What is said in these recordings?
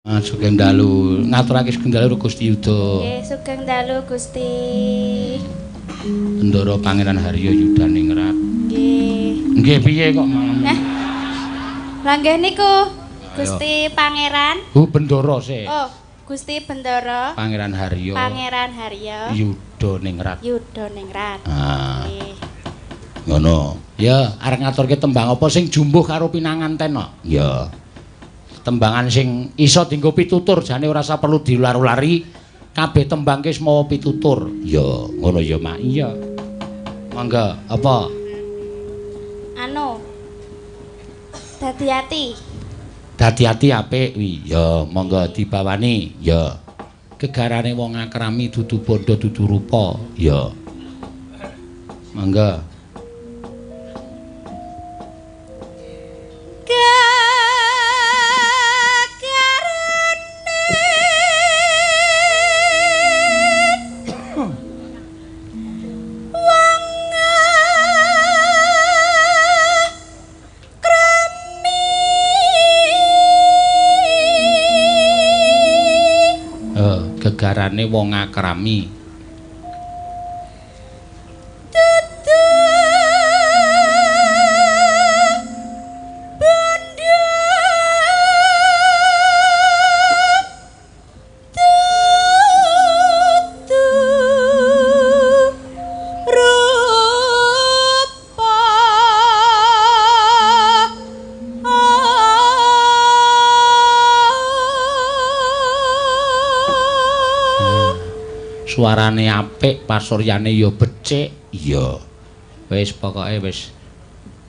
Sugeng dalu ngaturake sugeng dalu Gusti Yuda. Nggih, sugeng dalu Gusti. Bendara Pangeran Harya Yudaningrat. Nggih. Nggih piye kok malam? Lah nggih niku Gusti Pangeran. Bendara sih. Oh, Gusti Bendara. Pangeran Harya. Pangeran Harya Yudaningrat. Yudaningrat. Ah. Nggih. Ngono. Ya, arep ngaturke tembang apa sing jumbuh karo pinanganten kok? Ya. Tembangan sing iso dienggo pitutur jane ora usah perlu diular-ulari. Kabeh tembang ki mawa pitutur. Ya, ngono ya, Mak. Iya. Mangga, apa? Anu. Dadi-ati. Dadi-ati apik wi. Ya, monggo dibawani. Ya. Gegarane wong akrami dudu bondo dudu rupa. Ya. Mangga. Gegarane wong akrami. Suarane apik, pasuryane ya becik. Iya. Wis pokoke wis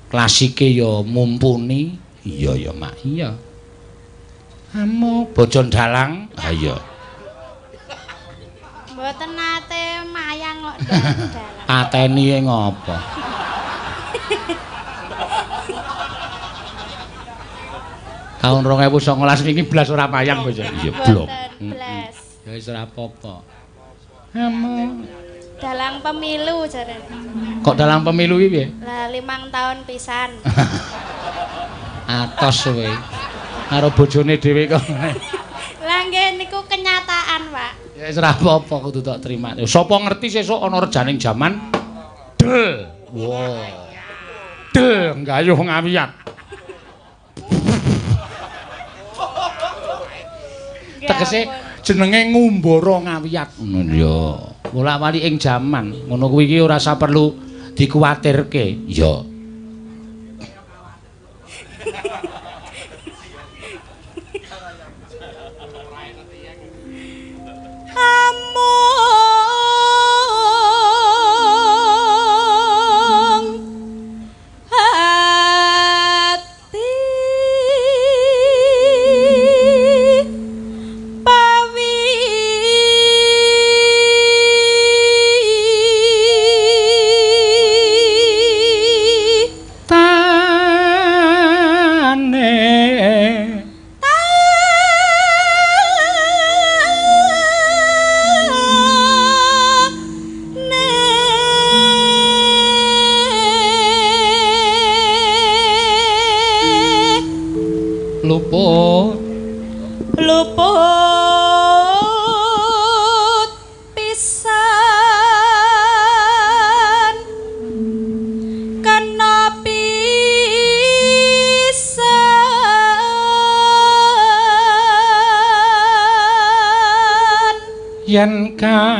klasike ya mumpuni. Iya ya, Mak. Iya. Amo bojon dalang. Ha iya. Mboten nate mayang kok dalang. Ateni ngopo? Tahun 2019 niki blas ora mayang wis. Iya, blok. Blas. Ya wis ora apa-apa. Dalang pemilu jarene. Kok dalang pemilu iki piye? Lah 5 tahun pisan. Atos kowe. Karo bojone dhewe kok. Lah nggih niku kenyataan, Pak. Ya wis ora apa-apa kudu tak terima. Sapa ngerti sesuk ana rejaning jaman del. Wow. Del nggayuh ngawiyat. Tegese jenenge ngumbara ngawiyat ngono ya. Wolak-walik ing jaman, ngono kuwi iki ora usah perlu dikuwatirke. Ya. Luput pisan kena pisan Yen gampang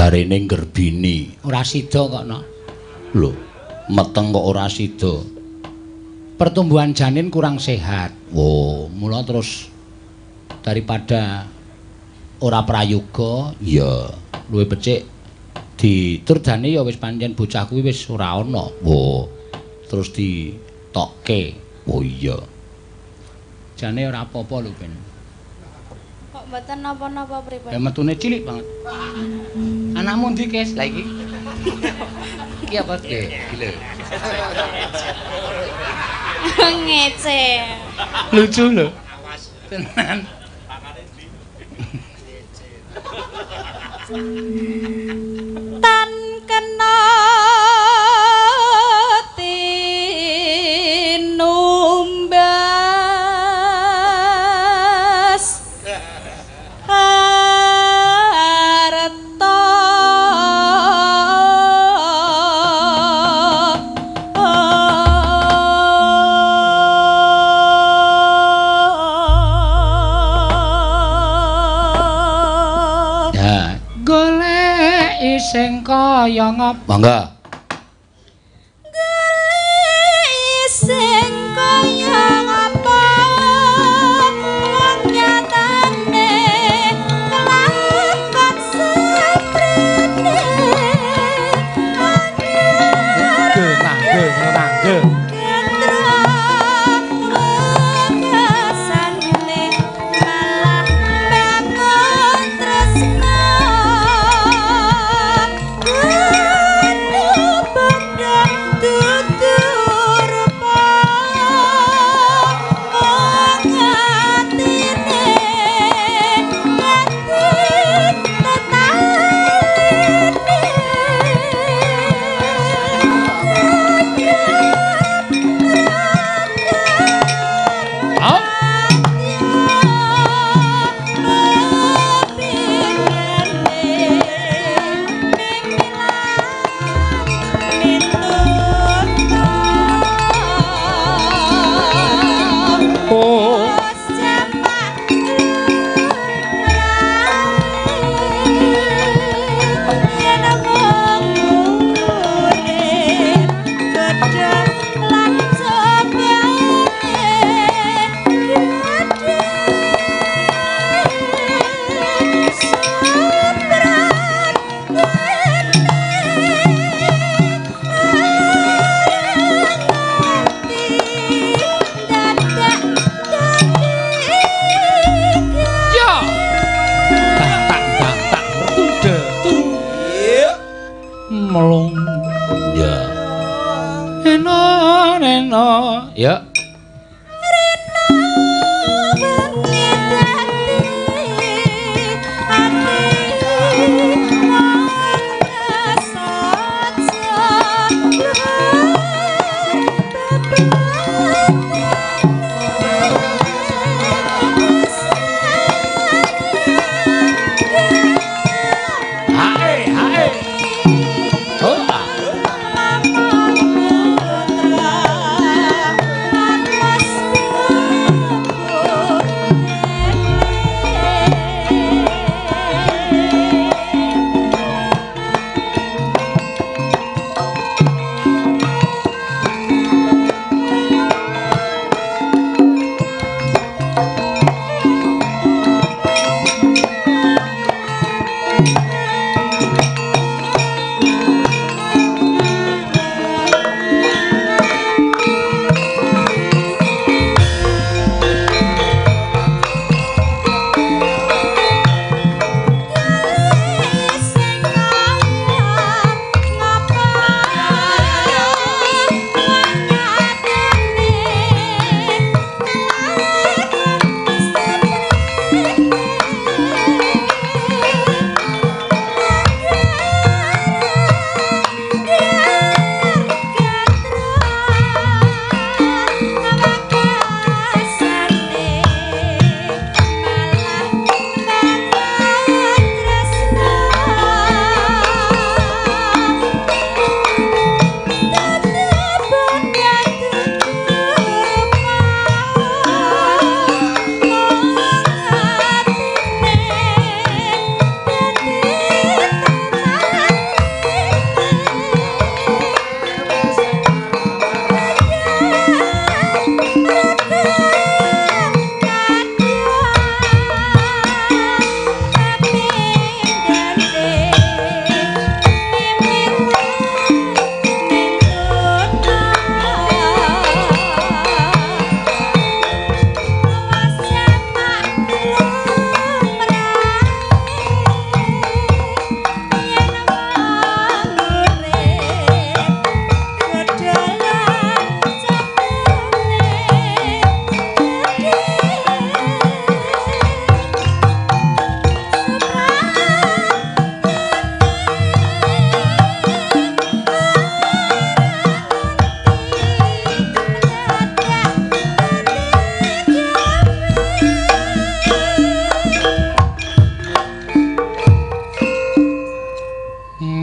jarene Gerbini ora sida kok no. Lho, meteng kok ora sida. Pertumbuhan janin kurang sehat. Oh, mula terus daripada ora prayoga, ya luwih becik diturdani ya wis pancen bocah kuwi wis ora ana. Oh, terus ditokke. Oh iya. Jane ora apa-apa lho, Ben. Kok mboten napa-napa pripun? Ya metune cilik banget. Anakmu ndi, Kes? Lah iki. Iki apa iki? Lho. Ngece. Lucu lho. Tenan. Tan kena tinumbas harta Golek sing kaya ngapa? Mangga. Golek sing kaya ngapa nyatane kelakon satrene Mangga. Melung. Ya. Eno. Ya.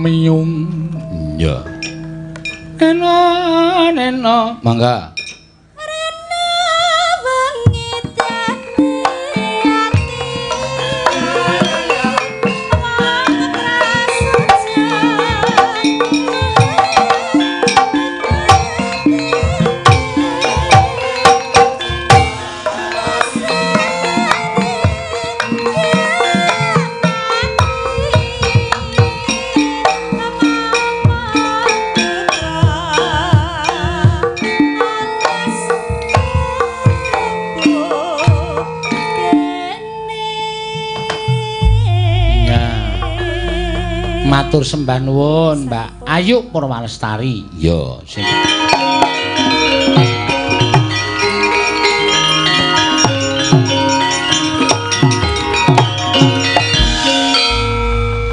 miyung. Ya. Nena. Mangga. Matur sembah nuwun Mbak Ayu Purwalestari. Ya, sing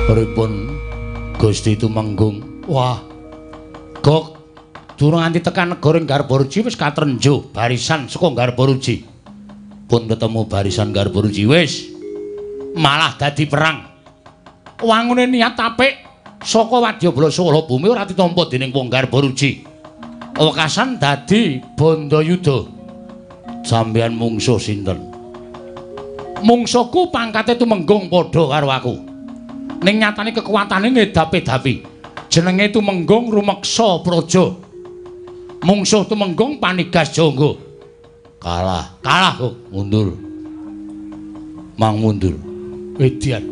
pripun Gusti Tumenggung? Wah. Gok durung nganti tekan negara Garbaruji wis katrenjo barisan saka Garbaruji. Pun ketemu barisan Garbaruji wis malah dadi perang. Wangune niat apik saka Wadyabala Swara Bumi ora ditampa dening wong Garbaruji. Wekasan dadi Bandayuda. Sampeyan mungsuh sinten? Mungsuhku pangkate Tumenggung padha karo aku. Ning nyatane kekuatane ngedapi-dapi. Jenenge Tumenggung Rumeksa Praja. Mungsuh Tumenggung Panigas Jangga. Kalah kok mundur. Mang mundur. Edian.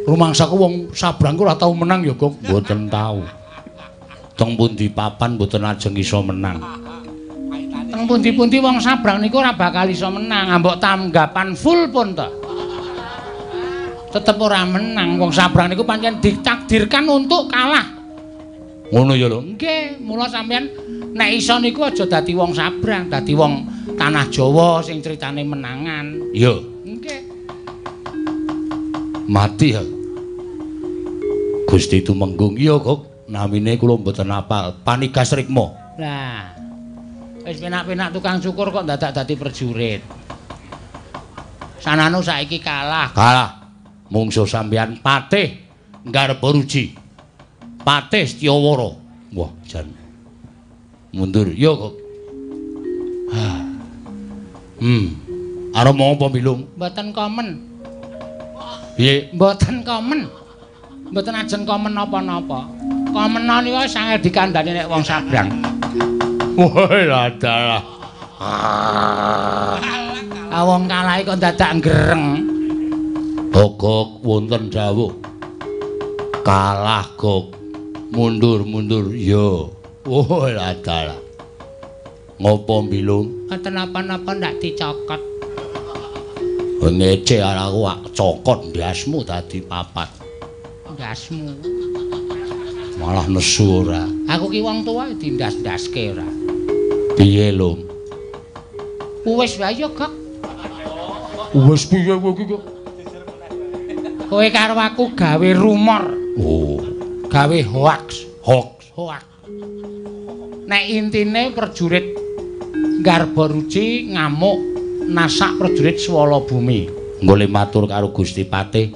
Rumangsaku wong sabrangku ora tau menang ya, Gong. Mboten tau. Teng pundi papan mboten ajeng iso menang. Teng pundi-pundi wong sabrang niku ora bakal iso menang, ambok tanggapan full pun to. Tetep ora menang, wong sabrang niku pancen ditakdirkan untuk kalah. Ngono ya lho. Nggih, mula sampeyan nek iso niku aja dadi wong sabrang, dadi wong tanah Jawa sing critane menangan. ya. Nggih. Mati ya. Gusti Tumenggung iya kok namine kula mboten apal. Panigas Rikma. Lah. Wis penak-penak tukang cukur kok dadak dadi prajurit. Sanano saiki kalah. Kalah. Mungsuh sampeyan Patih Garbaruji. Patih Setyawara. Wah, jan. Mundur iya kok. Arep mau apa Bilung? Mboten komen. Piye? Mboten komen. Mboten ajeng komen napa-napa. Komena niku sange dikandhani nek wong sabrang. Wah, ladalah. Wong kalah kok dadak greng. Gogok wonten dawuh. Kalah gog. Mundur ya. Wah, ladalah. Ngopo Bilung? Mboten napa-napa ndak dicokot. Ngece aku wak cokot ndasmu dadi papat. Ndasmu. Malah nesu ora. Aku ki wong tuwa dindas-ndaske ora. Piye, Lum? Wis wae ya, Gok. Wis piye kowe iki kok? Kowe karo aku gawe rumor. Oh, Gawe hoax. hoax. Nek intine prajurit Garbaruji ngamuk nasak prajurit Swala Bumi. Nggoleh matur karo Gusti Patih.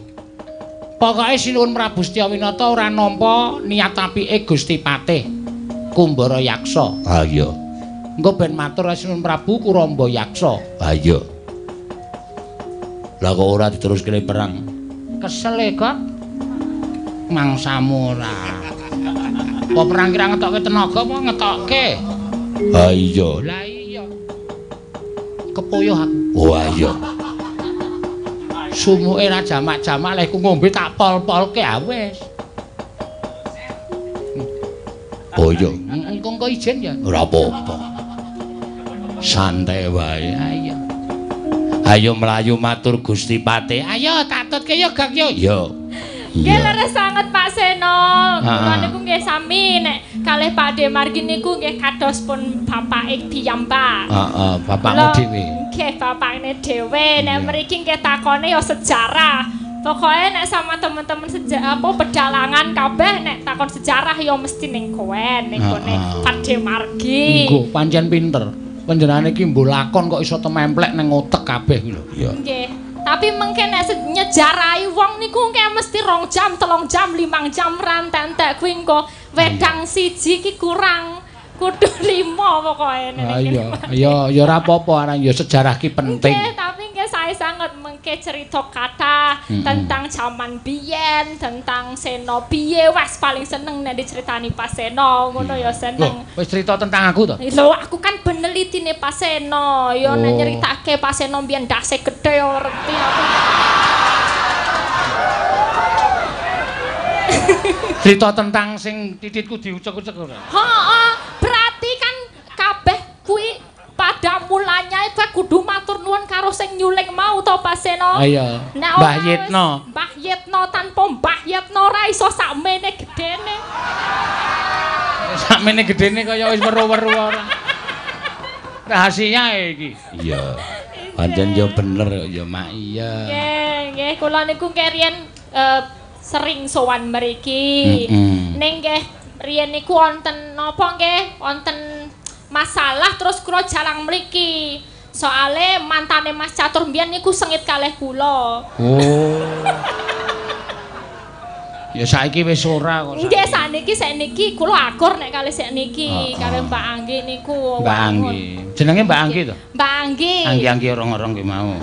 Pokoke Sinuwun Prabu Setyawinata ora nampa niat apike Gusti Patih Kumbara Yaksa. Ah iya. Engko ben matur Sinuwun Prabu Kuramba Yaksa. Ah iya. Lah kok ora diteruskene perang? Kesel e, Kok. Mangsamu ora. Apa perang kira ngetokke tenaga apa ngetokke? Ah iya. Lah iya. Kepuyuh aku. Oh ah iya. Sumuke ra jamak-jamak leh ku ngombe tak pol-polke ah wis. Oh iya. Engko ijen ya. Ora apa-apa. Santai wae. Ayo. Ayo mlayu matur Gusti Patih. Ayo tak tutke yo, Gak yo. Yo. Nggih leres sanget Pak Seno. Kula Ha. niku nggih sami nek kalih Pakde Margi niku nggih kados pun bapake piyambak. Heeh, bapakmu Kula- dhewe. Nggih bapakne dhewe. Nek mriki nggih takone ya sejarah. Pokoke nek sama teman-teman pedalangan kabeh nek takon sejarah ya mesti ning kowen ning gone Pakde Margi. Engko pancen pinter. Panjenengane iki mbok lakon kok iso tememplek ning otek kabeh iki lho. Iya. Nggih. Tapi mengke nek nyejarahi wong niku engke mesti 2 jam, 3 jam, 5 jam rantentek kuwi engko wedang siji ki kurang kudu 5 pokoke. Iya, ya ora apa-apa aran ya sejarah ki penting. Nggih, tapi nggih sae sanget mengke cerita kathah tentang zaman biyen, tentang Sena piye wes paling seneng nek diceritani Pak Sena, ngono ya seneng. Wis cerita tentang aku to? Lho, aku kan penelitine Pak Sena, ya nek nyeritake Pak Sena mbiyen ndase gedhe ya ngerti aku. Cerita tentang sing tititku diucek-ucek ora? Heeh, berarti kan kabeh kuwi pada mulanya itu kudu matur nuwun karo sing nyuling mau to Pak Sena. Iya. Mbah Yitno. Mbah Yitno tanpa Mbah Yitno ora iso sakmene gedene. Sakmene gedene kaya wis weruh-weruh ora. Rahasia iki. Iya. Pancen yo bener ya Mak iya. Nggih, kula niku keriyen sering sowan mriki. Ning nggih riyen niku wonten napa nggih? Wonten masalah terus kula jalang mriki. Soale mantane Mas Catur mbiyen niku sengit kalih kula. Oh. Ya saiki wis ora kok. Nggih sakniki kula akur nek kalih sakniki kalih Mbak Anggi niku. Mbak Anggi. Jenenge Mbak Anggi to? Mbak Anggi. Anggi orang-orang ki mau.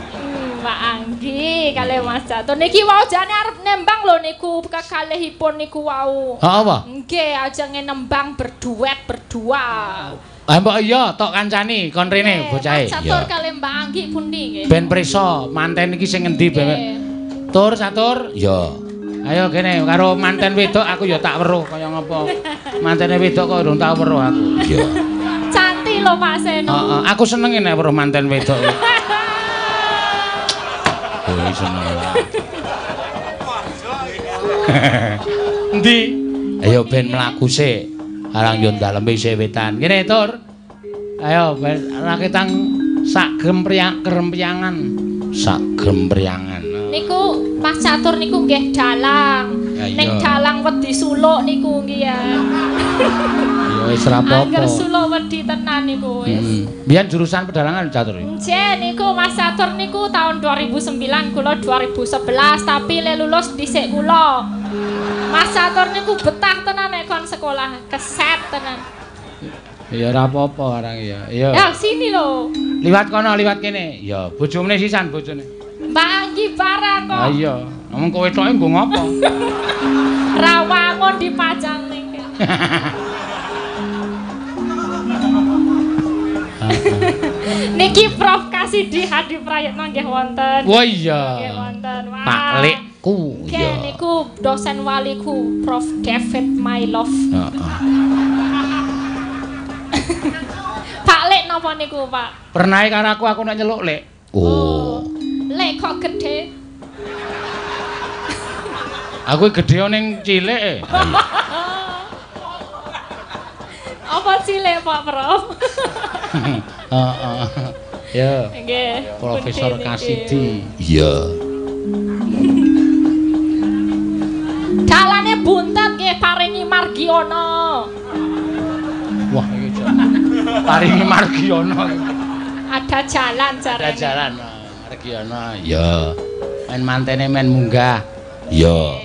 Mbak Anggi kalih Mas Catur niki wau jane arep nembang lho niku kekalihipun niku wau. Apa? Nggih, ajenge nembang berdua. Mbak iya tok kancani kon rene bocahe. Mas Catur kalih Mbak Anggi pundi nggih? Ben prisa manten iki sing endi bebek. Tur Catur? Ya. Ayo kene karo manten wedok aku ya tak weruh kaya ngopo. Mantene wedok kok urung tak weruh aku. Iya. Cantik lho Pak Seno. Heeh, aku seneng nek weruh manten wedok. Oh, seneng. Endi? Ayo ben mlaku sik. Arang yo daleme isih wetan. Kene tur. Ayo raketang sak grempriangan. Sak grempriangan. Niku Mas Catur niku nggih dalang. Ning dalang wedi suluk niku nggih ya. Ya wis ra apa-apa. Angger suluk wedi tenan niku wis. Biyen jurusan pedalangan Catur. Nggih niku Mas Catur niku tahun 2009 kula 2011 tapi le lulus dhisik kula. Mas Catur niku betah tenan nek kon sekolah, keset tenan. Ya ora apa-apa arang ya. Ya. Ya sini lho. Liwat kono, liwat kene. Ya bojone sisan bojone. Mbak Anggi barang kok. Ah iya. Ngomong kowe tok nggo ngopo? Rawangun dipajang ning. Niki Prof Kasidi Hadi Prayitno nggih wonten. Wah iya. Nggih wonten. Pak Lekku. Nggih niku dosen waliku Prof David My Love. Heeh. Pak Lek napa niku, Pak? Pernah karo aku nek nyeluk Lek. Oh. Lek kok gedhe. Aku gedhe ning cilik. Apa cilik Pak Prof? Heeh. Ya. Nggih. Profesor Kasidi. Iya. Dalane buntet nggih paringi Margiono. Wah, iki paringi Margiono. Ada jalan jarane. Ada jalan. Margiono. Ya. Men mantene men munggah. Ya.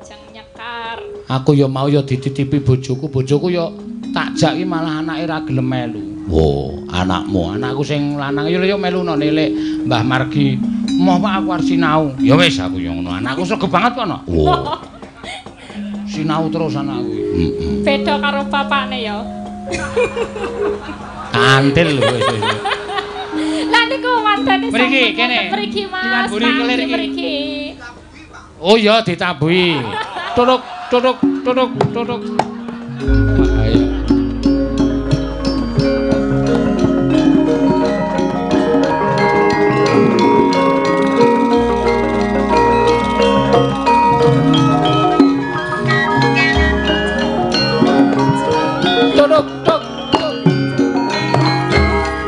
Jeng nyekar. Aku ya mau ya dititipi bojoku ya tak jaki malah anake ra gelem melu. Oh, anakmu, anakku sing lanang ya meluno nilek Mbah Margi. Moh Pak aku arep sinau. Ya wis aku ya ngono. Anakku sregep banget kono. Oh. Sinau terus anakku. Heeh. Beda karo bapakne ya. Kantil lho wis. Lah niku mantene mriki kene. Mriki Mas. Mriki. Oh iya ditabuhi. Tutuk. Ayo.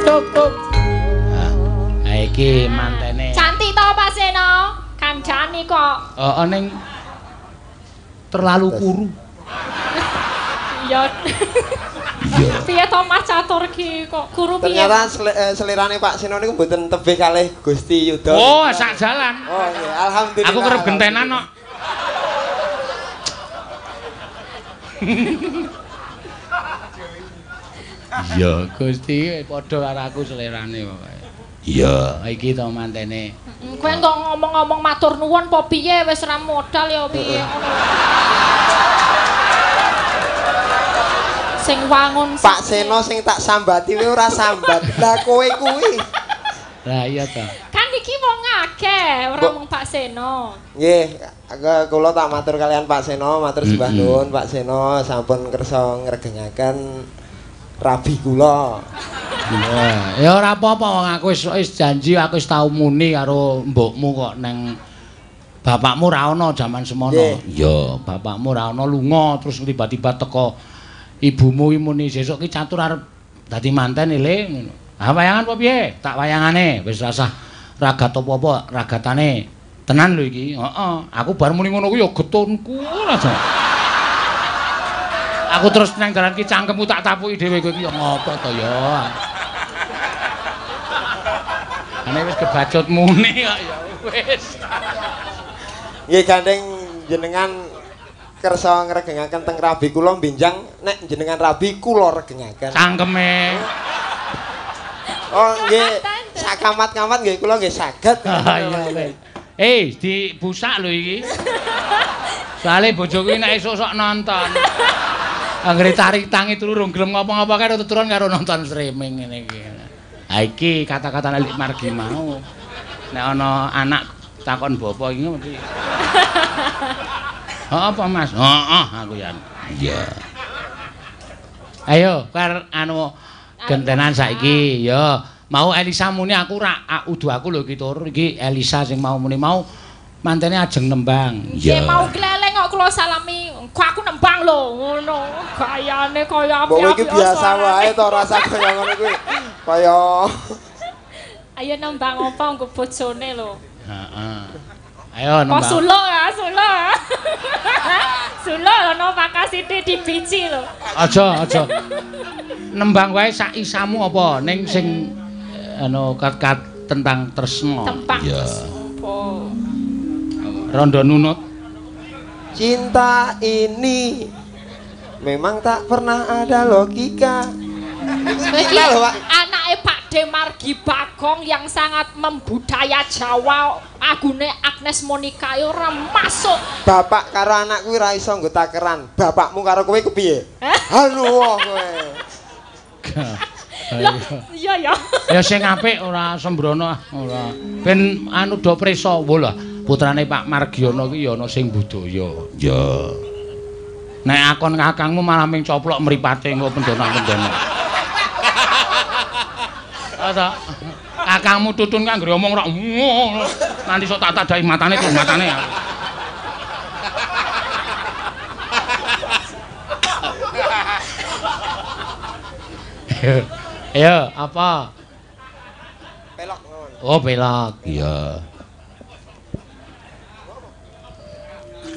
Tuk. Nah, iki mantene. Cantik to Pak Seno? Kancane kok. Heeh ning terlalu kuru. Ya. Iya. Piye to Mas catur ki kok guru piye? Ternyata selirane Pak Seno niku mboten tebih kalih Gusti Yuda. Oh, sak jalan. Oh nggih, alhamdulillah. Aku kerep gentenan kok. Iya, Gusti padha karo aku selirane pokoke. Iya, iki to mantene. Kowe kok ngomong-ngomong matur nuwun apa piye wis ra modal ya piye ngono. Sing wangun Pak Seno sing tak sambati kowe ora sambat. Lah kowe kuwi. Lah iya to. Kan iki wong akeh, ora mung Pak Seno. Nggih, kula tak matur kalian Pak Seno, matur sembah nuwun Pak Seno sampun kersa ngregengaken rabi kula. Ya ora apa-apa wong aku wis janji aku wis tau muni karo mbokmu kok neng bapakmu ra ono jaman semono. Iya, bapakmu ra ono lunga terus tiba-tiba teko ibumu iki muni sesuk ki catur arep dadi manten Le ngono. Ah wayangan apa piye? Tak wayangane wis rasah ragat apa-apa ragatane. Tenan lho iki. Heeh, aku bar muni ngono kuwi ya getunku aja. Aku terus nang dalan ki cangkemmu tak tapuki dhewe kowe iki ya ngopo to ya. Ane wis kebacut muni kok ya wis. Nggih gandeng jenengan kersa ngregengaken teng rabi kula benjang nek jenengan rabi kula regengaken. Cangkeme. Oh nggih, sakamat-kamat nggih kula nggih saged. Iya. Dibusak lho iki. Soale bojoku nek esuk sok nonton. Anggere tarik tangi turu rung gelem ngapa-ngapa karo tuturan karo nonton streaming ngene iki. Ha iki kata-kata Lik Margi mau. Nek ana anak takon bapak iki mesti. Apa Mas? Heeh aku ya. Iya. Ayo kar anu gentenan saiki ya. Mau Elisa muni aku ra udu aku lho iki tur iki Elisa sing mau muni mau mantene ajeng nembang. Nggih mau gleleng kok kula salami. Kok aku nembang lho ngono. Gayane kaya api-api. Mbok iki biasa wae to rasa kaya ngono kuwi. Kaya ayo nembang apa nggo bojone lho. Heeh. Ayo nembang. Oh sulo ya, sulo. Sulo ono pakasite dibiji lho. Aja. Nembang wae sak isamu apa ning sing anu kat tentang tresno. Tembang. Ya. Apa? Rondo nunut. cinta ini memang tak pernah ada logika. Iki anake Pak De Margi Bagong yang sangat membudaya Jawa, agune Agnes Monica ora masuk. Bapak karo anak kuwi ra iso nggo takeran. Bapakmu karo kowe kepiye? Halo kowe. Iya ya. Ya sing apik ora sembrono ora. Ben anu do prisa lho. Putrane Pak Margiono ki ya ana sing budaya. Ya. Nek akon kakangmu malah ming coplok mripate engko pendonang-pendonang. Ata kakangmu tutun kang nggre omong rak nanti sok tak tadai matane tuh matane. Ayo, apa? Pelok. Oh, pelok. Iya.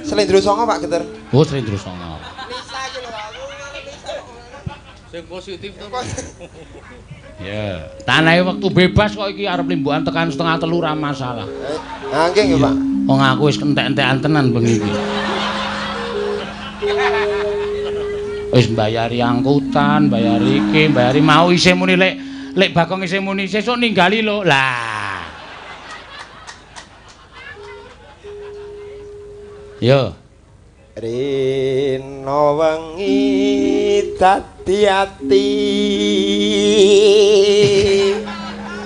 Slendro songo Pak Geter. Oh, Slendro songo. Lisa iki lho aku Lisa. Sing positif to. Ya, tanahe wektu bebas kok iki arep limbukan tekan 2:30 ra masalah. Nah, nggih nggih Pak. Wong aku wis entek-entekan tenan bengi iki. Wis mbayari angkutan, mbayari iki, mbayari mau isih muni lek Bagong isih muni sesuk ninggali lho. Lah. Yo. Rino wengi dadi ati.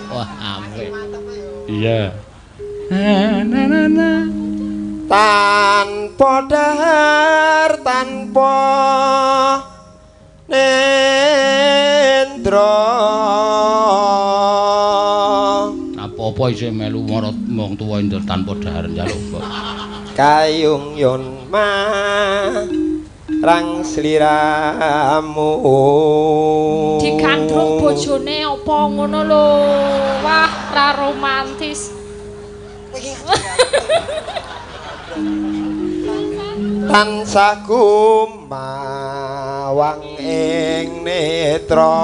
Wah, apik. Iya. Na. Tanpa dahar tanpa nendra. Apa-apa isih melu marang wong tuwa indur tanpa dahar njaluk kok. Kayung yon marang sliramu. Digandrung bojone apa ngono lho. Wah, ra romantis. Tansah gumawa nyawang ing netra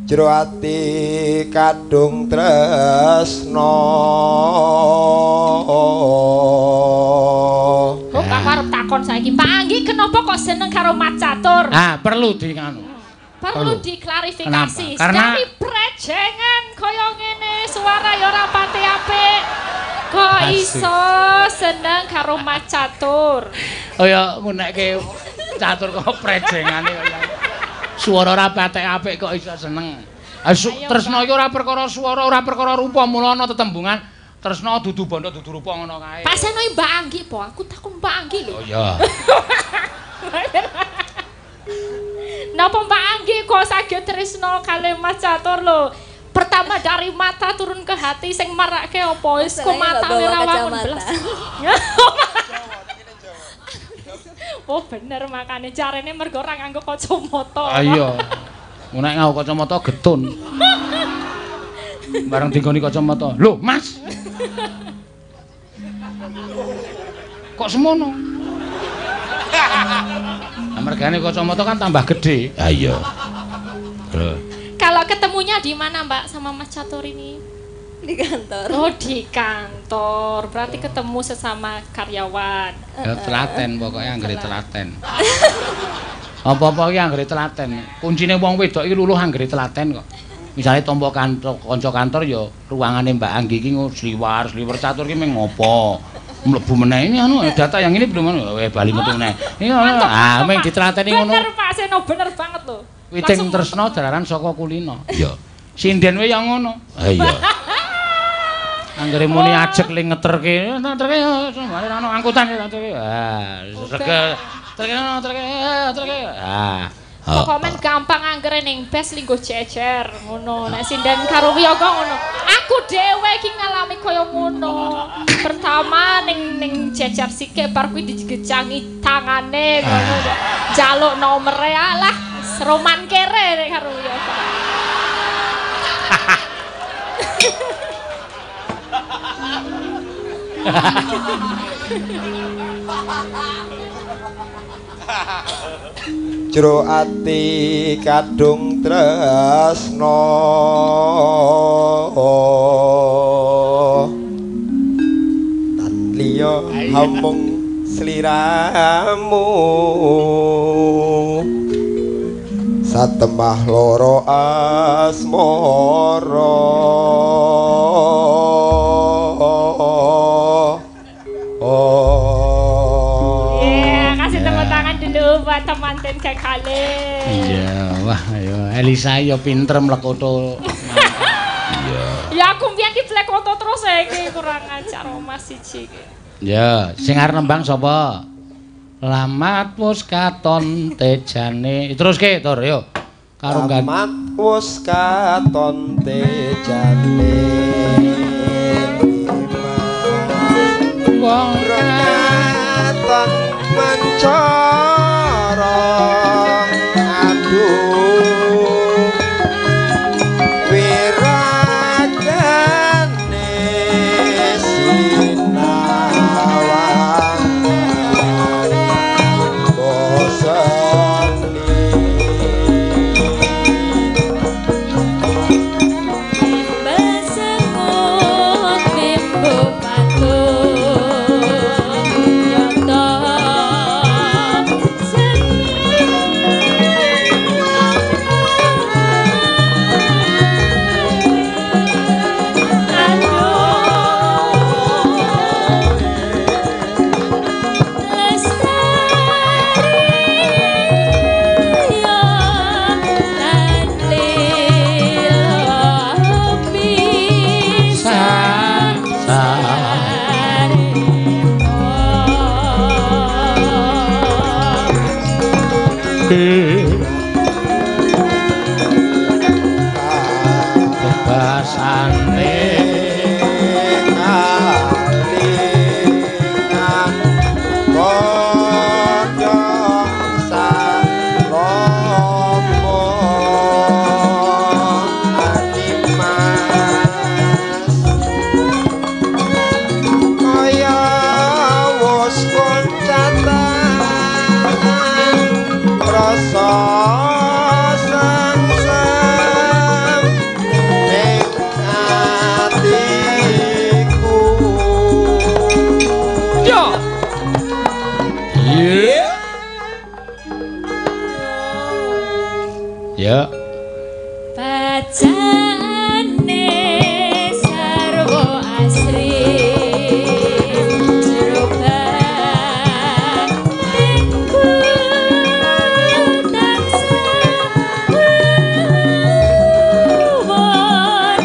jero ati kadung tresna. Kok arep takon saiki, Pak Anggi kenapa kok seneng karo Mat Catur? Perlu di nganu. Perlu diklarifikasi. Kenapa? Karena sekali brejengan kaya ngene, suara ya ora pati apik. Kok iso seneng karo Mat Catur? Oh ya ngunekke Catur kok brejengane kaya. Suara ora pati apik kok iso seneng. Tresna iki ora perkara swara, ora perkara rupa, mula ana tetembungan tresna dudu banda dudu rupa ngono kae. Pak Seno Mbak Anggi po, aku takon Mbak Anggi lho. Oh iya. Napa Mbak Anggi kok saged tresna kalih Mas Catur lho? Pertama dari mata turun ke hati sing marake apa? Wis kok matane ora wangun blas. Oh bener makane carane mergo ora nganggo kacamata. Iya. Nek nganggo kacamata getun. Bareng digoni kacamata. Lho, Mas. Kok semono? Mergane kacamata kan tambah gede. Ah iya. Kalau ketemunya di mana Mbak sama Mas Catur ini? Di kantor. Oh di kantor, berarti ketemu sesama karyawan. Ya telaten pokoknya anggere telaten. Apa-apa iki anggere telaten. Kuncine wong wedok iki luluh anggere telaten kok. Misale tampa kanca kantor ya ruangane Mbak Anggi iki sliwar Catur iki meng ngopo? Mlebu meneh ini anu data yang ini belum anu bali metu meneh. Ah meng ditlateni ngono. Bener Pak Seno, bener banget lho. Witing tresna jararan saka kulina. Iya. Sinden wae ya ngono. Ha iya. Anggere muni ajeg ling ngeterke, ngeterke ana angkutan ngeterke. Ah, terke. Ah. Pokoknya gampang anggere ning bes linggo jejer ngono. Nek sinden karo wiyaga ngono. Aku dhewe iki ngalami kaya ngono. Pertama ning jejer sikik bar kuwi digecangi tangane ngono. Jaluk nomere alah roman kere karo wiyaga. Jero ati kadung tresna tan liya hamung sliramu satemah loro asmara. Kasih tepuk tangan dulu buat temanten kekale. Iya, wah ayo Elisa ya pinter mlekoto. Iya. Ya aku mbiyen ki flekoto terus iki kurang ajar Mas siji iki. Ya, sing arep nembang sapa? Lamat wis katon tejane. Teruske, Tur, yo. Karo Lamat wis katon tejane. Wong katon mencara aduh wiragane sinawang bosani Besengut bimbo patung yoto bebasane kalingan kodhong salomo animas kaya wis koncatan Ya. Bacane sarwa asri jeroban tingku tansah luwon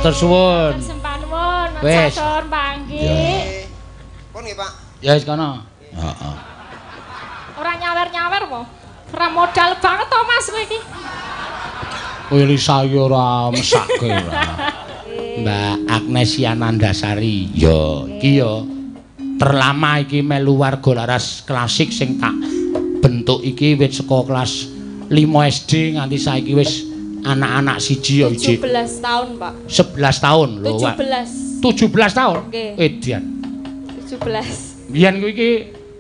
Matur suwun. Sempanuwun, Wis. matur panggih. Pun nggih, Pak. Ya wis kono. Heeh. Ora nyawer-nyawer po. Ora modal banget to Mas kowe iki. Kowe saya ora mesake ora. Mbak Agnesia Nandasari. Ya, iki ya terlama iki melu warga laras klasik sing tak bentuk iki wis saka kelas 5 SD nganti saiki wis anak-anak siji ya iji. 17 tahun, Pak. 11 tahun lho, Pak. 17 tahun? Nggih. Edian. 17. Biyen kuwi iki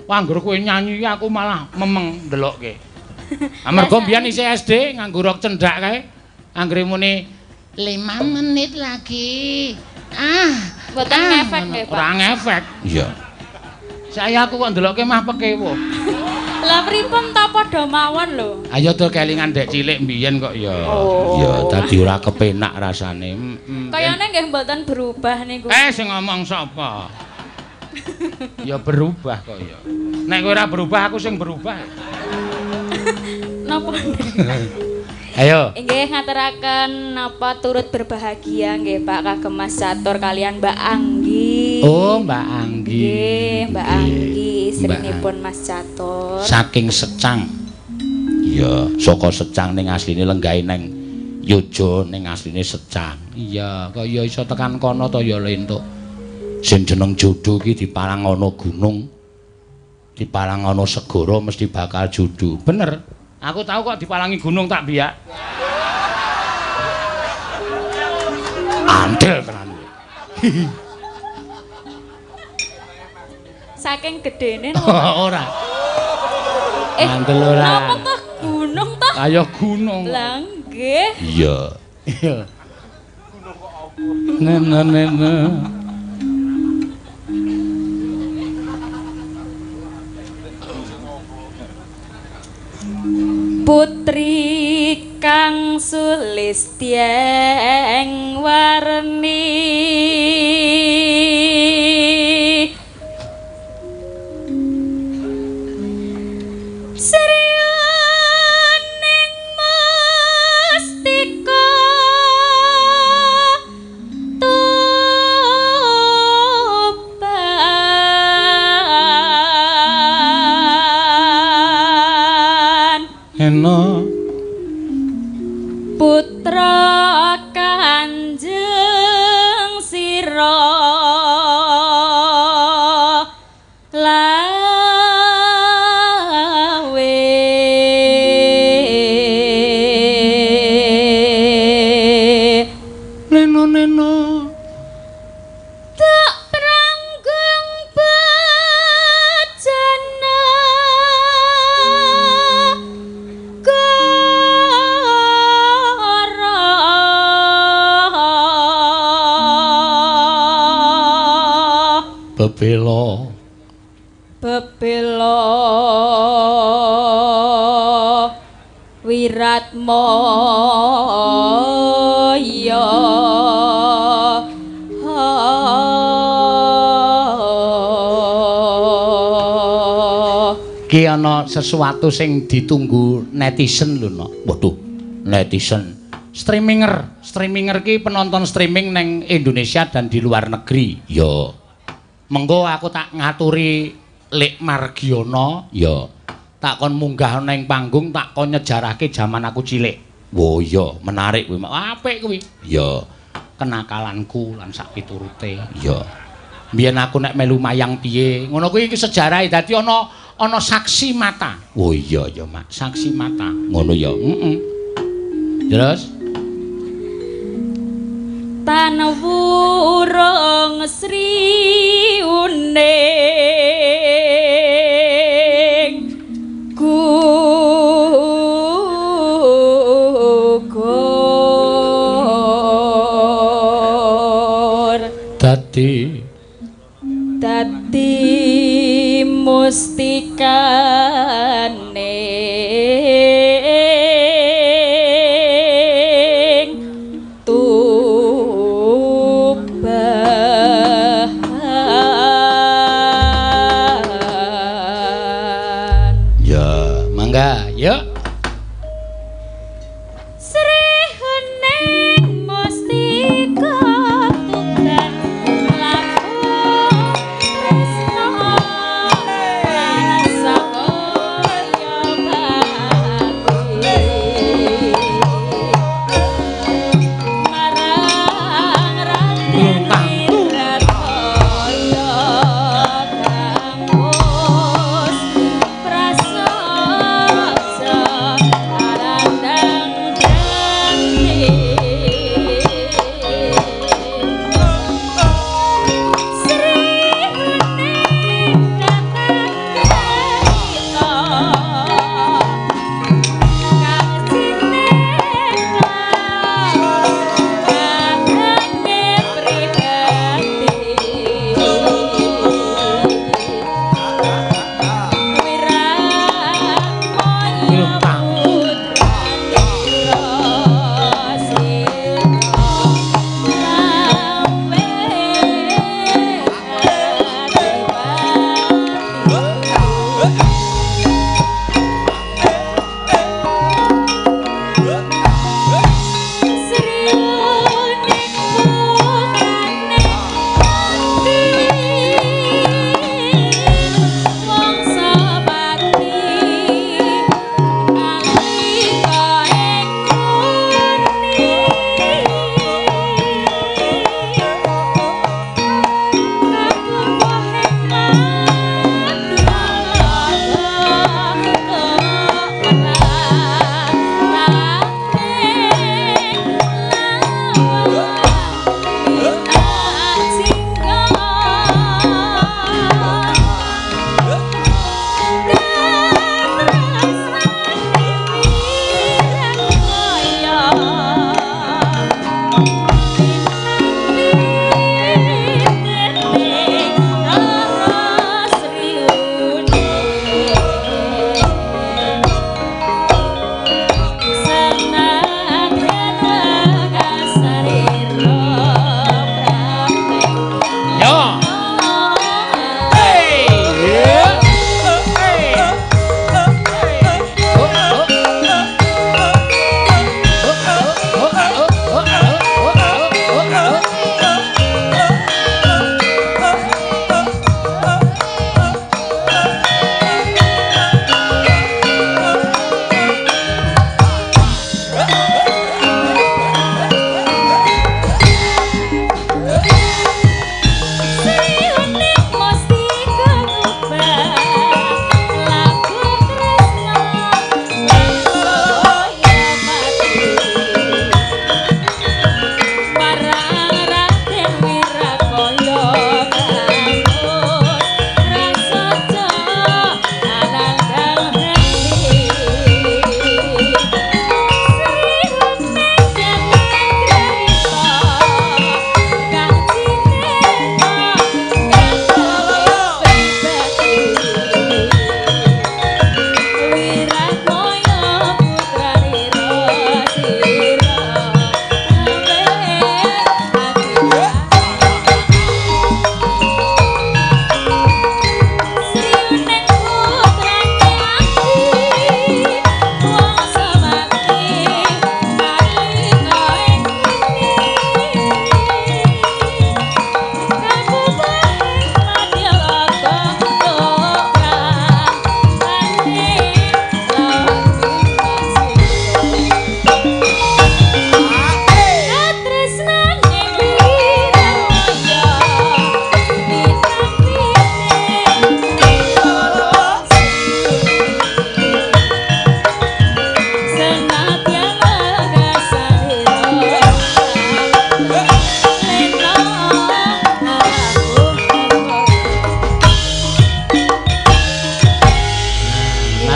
anggur kowe nyanyi iki aku malah memeng ndelokke. Amarga biyen isih SD nganggo rok cendak kae. Anggere muni 5 menit lagi. Mboten ngefek nggih, Pak. Ora ngefek. Iya. Saya aku kok ndelokke mah pekewo. Lah pripun ta padha mawon lho. Ayo to kelingan dek cilik mbiyen kok ya. Ya dadi ora kepenak rasane. Kayane nggih mboten berubah niku. Sing ngomong sapa? Ya berubah kok ya. Nek kowe ora berubah aku sing berubah. Napa? Ayo. Nggih ngaturaken napa turut berbahagia nggih Pak kagem Mas Catur kalian Mbak Anggi. Oh, Mbak Anggi. Nggih, Mbak Anggi istrinipun Mas Catur. Saking Secang. Iya, saka Secang ning asline lenggahe neng Yojo ning asline Secang. Iya, kaya iso tekan kono to ya lentuk. Sing jeneng jodoh iki diparang ana gunung. Diparang ana segara mesti bakal jodoh. Bener. Aku tahu kok dipalangi gunung tak biak. Andel tenan. Saking gedene Ora. Andel ora. Napa toh gunung toh? Kaya gunung. Lah nggih. Iya. Iya. Nene. Putri kang sulistyeng warni Sriyaning mustika topan Eno putra Kanjeng Sira lawe neno tak pranggung bajana bebelo bebelo Wiratmaya ki ana sesuatu sing ditunggu netizen lho no. Waduh, netizen. Streaminger ki penonton streaming neng Indonesia dan di luar negeri. Yo. Mengko aku tak ngaturi Lek Margiono, ya. Tak kon munggah neng panggung, tak kon nyejarahke jaman aku cilik. Wo iya, menarik kuwi. Apik kuwi. Ya. Kenakalanku lan sak piturute. Ya. Biyen aku nek melu mayang piye, ngono kuwi iki sejarahe dadi ana saksi mata. Oh iya ya, Mak. Saksi mata. Ngono ya. Terus tan wurung sri uning gugur dadi mustikane yuk. Sri Hening Mustika Tunggal Laku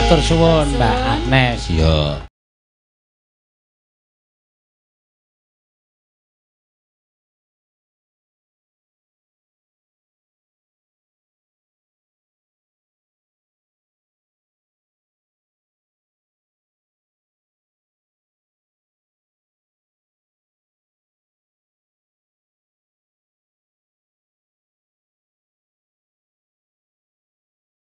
Matur suwun Mbak Agnes. Ya.